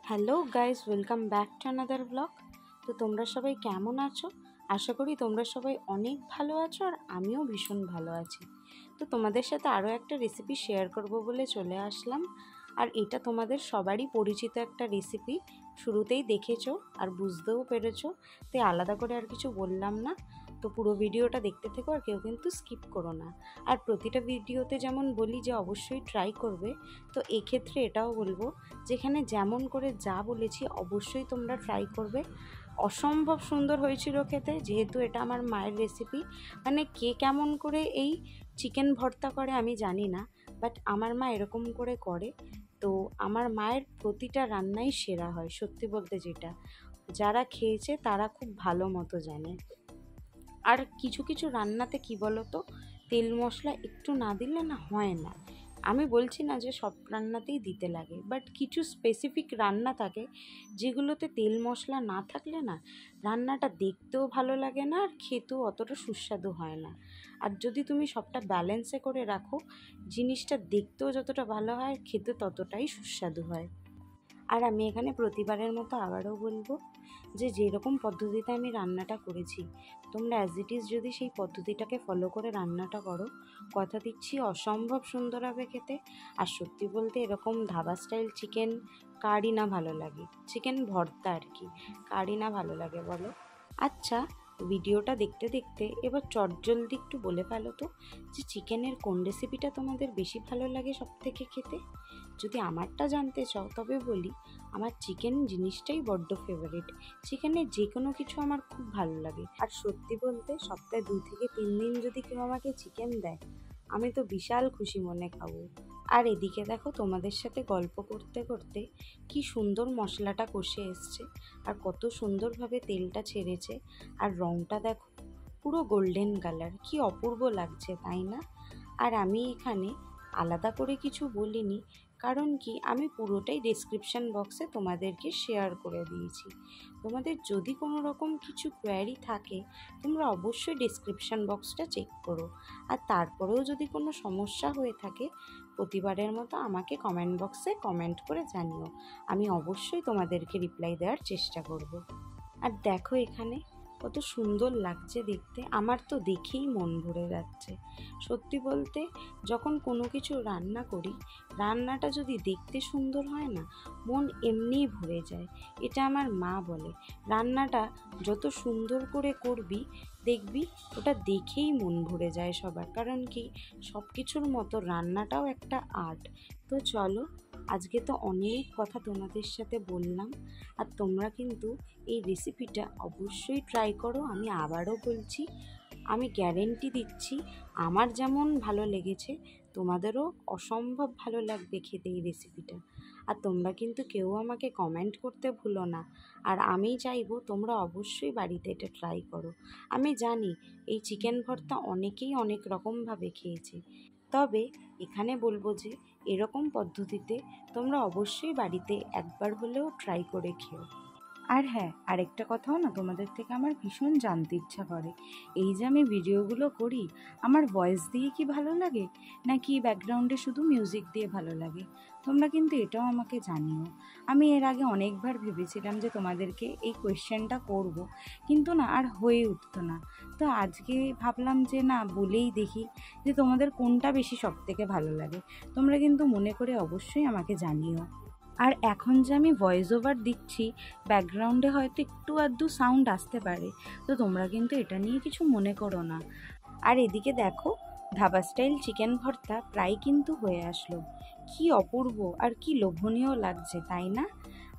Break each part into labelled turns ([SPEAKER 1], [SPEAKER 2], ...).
[SPEAKER 1] Hello guys, welcome back to another blog. তো তোমরা সবাই কেমন আছো? আশা করি তোমরা সবাই অনেক ভালো আছো, আর আমিও ভীষণ ভালো আছি। তো তোমাদের সাথে আরও একটা রেসিপি শেয়ার করব বলে চলে আসলাম। আর এটা তোমাদের সবারই পরিচিত একটা রেসিপি, শুরুতেই দেখেছো আর বুঝতেও পেরেছো, তাই আলাদা করে আর কিছু বললাম না। তো পুরো ভিডিওটা দেখতে থেকো, আর কেউ কিন্তু স্কিপ করো না। আর প্রতিটা ভিডিওতে যেমন বলি যে অবশ্যই ট্রাই করবে, তো এক্ষেত্রে এটাও বলবো যেখানে যেমন করে যা বলেছি অবশ্যই তোমরা ট্রাই করবে। অসম্ভব সুন্দর হয়েছিল খেতে, যেহেতু এটা আমার মায়ের রেসিপি। মানে কে কেমন করে এই চিকেন ভর্তা করে আমি জানি না, বাট আমার মা এরকম করে করে। তো আমার মায়ের প্রতিটা রান্নাই সেরা হয়, সত্যি বলতে যেটা যারা খেয়েছে তারা খুব ভালো মতো জানে। আর কিছু কিছু রান্নাতে কি বলো তো, তেল মশলা একটু না দিলে না হয় না। আমি বলছি না যে সব রান্নাতেই দিতে লাগে, বাট কিছু স্পেসিফিক রান্না থাকে যেগুলোতে তেল মশলা না থাকলে না রান্নাটা দেখতেও ভালো লাগে না, আর খেতেও অতটা সুস্বাদু হয় না। আর যদি তুমি সবটা ব্যালেন্সে করে রাখো, জিনিসটা দেখতেও যতটা ভালো হয়, খেতে ততটাই সুস্বাদু হয়। আর আমি এখানে প্রতিবারের মতো আবারও বলবো যে যেরকম পদ্ধতিতে আমি রান্নাটা করেছি, তোমরা অ্যাজ ইট ইজ যদি সেই পদ্ধতিটাকে ফলো করে রান্নাটা করো, কথা দিচ্ছি অসম্ভব সুন্দর হবে খেতে। আর সত্যি বলতে এরকম ধাবা স্টাইল চিকেন কারই না ভালো লাগে, চিকেন ভর্তা আর কি, কারই না ভালো লাগে বলো। আচ্ছা, ভিডিওটা দেখতে দেখতে এবার চটজলদি একটু বলে ফেলো তো যে চিকেনের কোন রেসিপিটা তোমাদের বেশি ভালো লাগে সব থেকে খেতে। যদি আমারটা জানতে চাও তবে বলি, আমার চিকেন জিনিসটাই বড্ড ফেভারিট। চিকেনের যে কোনো কিছু আমার খুব ভালো লাগে। আর সত্যি বলতে সপ্তাহে 2 থেকে 3 দিন যদি কেউ আমাকে চিকেন দেয়, আমি তো বিশাল খুশি মনে খাবো। আর এদিকে দেখো, তোমাদের সাথে গল্প করতে করতে কি সুন্দর মশলাটা কষে এসছে, আর কত সুন্দরভাবে তেলটা ছেড়েছে। আর রঙটা দেখো, পুরো গোল্ডেন কালার, কি অপূর্ব লাগছে তাই না? আর আমি এখানে আলাদা করে কিছু বলিনি, কারণ কি আমি পুরোটাই ডেসক্রিপশান বক্সে তোমাদেরকে শেয়ার করে দিয়েছি। তোমাদের যদি কোনো রকম কিছু কোয়ারি থাকে, তোমরা অবশ্যই ডেসক্রিপশান বক্সটা চেক করো। আর তারপরেও যদি কোনো সমস্যা হয়ে থাকে, প্রতিবারের মতো আমাকে কমেন্ট বক্সে কমেন্ট করে জানিও, আমি অবশ্যই তোমাদেরকে রিপ্লাই দেওয়ার চেষ্টা করব। আর দেখো এখানে কত সুন্দর লাগছে দেখতে, আমার তো দেখেই মন ভরে যাচ্ছে। সত্যি বলতে যখন কোনো কিছু রান্না করি, রান্নাটা যদি দেখতে সুন্দর হয় না, মন এমনিই ভরে যায়। এটা আমার মা বলে, রান্নাটা যত সুন্দর করে করবি দেখবি ওটা দেখেই মন ভরে যায় সবার। কারণ কি, সব কিছুর মতো রান্নাটাও একটা আর্ট। তো চলো, আজকে তো অনেক কথা তোমাদের সাথে বললাম, আর তোমরা কিন্তু এই রেসিপিটা অবশ্যই ট্রাই করো। আমি আবারও বলছি, আমি গ্যারেন্টি দিচ্ছি আমার যেমন ভালো লেগেছে তোমাদেরও অসম্ভব ভালো লাগবে খেতে এই রেসিপিটা। আর তোমরা কিন্তু কেউ আমাকে কমেন্ট করতে ভুলো না। আর আমি চাইবো তোমরা অবশ্যই বাড়িতে এটা ট্রাই করো। আমি জানি এই চিকেন ভর্তা অনেকেই অনেক রকমভাবে খেয়েছে, তবে এখানে বলবো যে এরকম পদ্ধতিতে তোমরা অবশ্যই বাড়িতে একবার হলেও ট্রাই করে খেও। আর হ্যাঁ, আরেকটা কথাও না তোমাদের থেকে আমার ভীষণ জানতে ইচ্ছা করে, এই যে আমি ভিডিওগুলো করি, আমার ভয়েস দিয়ে কি ভালো লাগে নাকি ব্যাকগ্রাউন্ডে শুধু মিউজিক দিয়ে ভালো লাগে? তোমরা কিন্তু এটাও আমাকে জানিও। আমি এর আগে অনেকবার ভেবেছিলাম যে তোমাদেরকে এই কোয়েশ্চেনটা করব, কিন্তু না আর হয়ে উঠতো না। তো আজকে ভাবলাম যে না, বলেই দেখি যে তোমাদের কোনটা বেশি সব থেকে ভালো লাগে। তোমরা কিন্তু মনে করে অবশ্যই আমাকে জানিও। আর এখন যে আমি ভয়েস ওভার দিচ্ছি, ব্যাকগ্রাউন্ডে হয়তো একটু আধটু সাউন্ড আসতে পারে, তো তোমরা কিন্তু এটা নিয়ে কিছু মনে করো না। আর এদিকে দেখো, ধাবা স্টাইল চিকেন ভর্তা প্রায় কিন্তু হয়ে আসলো। কি অপূর্ব আর কি লোভনীয় লাগছে তাই না?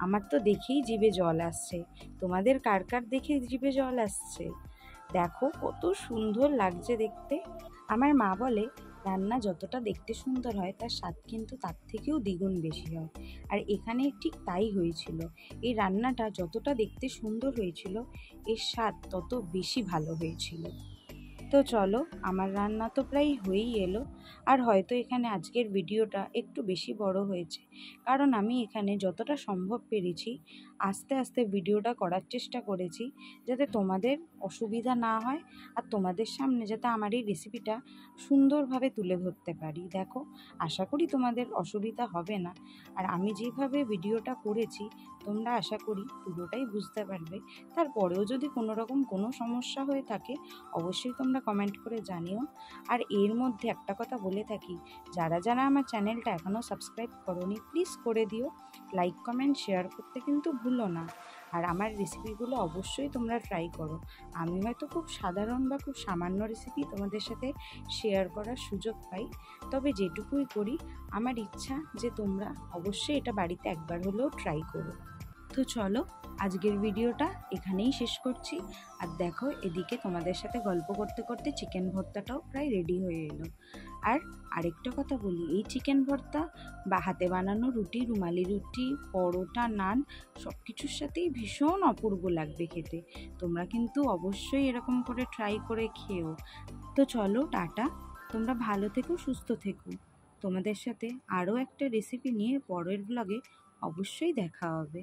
[SPEAKER 1] আমার তো দেখেই জিভে জল আসছে। তোমাদের কার কার দেখে জিভে জল আসছে? দেখো কত সুন্দর লাগছে দেখতে। আমার মা বলে, রান্না যতটা দেখতে সুন্দর হয় তার স্বাদ কিন্তু তার থেকেও দ্বিগুণ বেশি হয়। আর এখানে ঠিক তাই হয়েছিল। এই রান্নাটা যতটা দেখতে সুন্দর হয়েছিল, এর স্বাদ তত বেশি ভালো হয়েছিল। তো চলো, আমার রান্না তো প্রায় হয়েই এলো। আর হয়তো এখানে আজকের ভিডিওটা একটু বেশি বড় হয়েছে, কারণ আমি এখানে যতটা সম্ভব পেরেছি আস্তে আস্তে ভিডিওটা করার চেষ্টা করেছি, যাতে তোমাদের অসুবিধা না হয় আর তোমাদের সামনে যাতে আমার এই রেসিপিটা সুন্দরভাবে তুলে ধরতে পারি। দেখো, আশা করি তোমাদের অসুবিধা হবে না। আর আমি যেভাবে ভিডিওটা করেছি তোমরা আশা করি পুরোটাই বুঝতে পারবে। তারপরেও যদি কোনো রকম কোনো সমস্যা হয়ে থাকে অবশ্যই তোমরা কমেন্ট করে জানিও। আর এর মধ্যে একটা কথা বলে থাকি, যারা যারা আমার চ্যানেলটা এখনও সাবস্ক্রাইব করোনি প্লিজ করে দিও, লাইক কমেন্ট শেয়ার করতে কিন্তু ভুলো না। আর আমার রেসিপিগুলো অবশ্যই তোমরা ট্রাই করো। আমি হয়তো খুব সাধারণ বা খুব সামান্য রেসিপি তোমাদের সাথে শেয়ার করার সুযোগ পাই, তবে যেটুকুই করি আমার ইচ্ছা যে তোমরা অবশ্যই এটা বাড়িতে একবার হলেও ট্রাই করো। তো চলো, আজকের ভিডিওটা এখানেই শেষ করছি। আর দেখো, এদিকে তোমাদের সাথে গল্প করতে করতে চিকেন ভর্তাটাও প্রায় রেডি হয়ে এলো। আর আরেকটা কথা বলি, এই চিকেন ভর্তা বা হাতে বানানো রুটি, রুমালি রুটি, পরোটা, নান সব কিছুর সাথেই ভীষণ অপূর্ব লাগবে খেতে। তোমরা কিন্তু অবশ্যই এরকম করে ট্রাই করে খেও। তো চলো, টাটা, তোমরা ভালো থেকো, সুস্থ থেকো। তোমাদের সাথে আরও একটা রেসিপি নিয়ে পরের ব্লগে অবশ্যই দেখা হবে।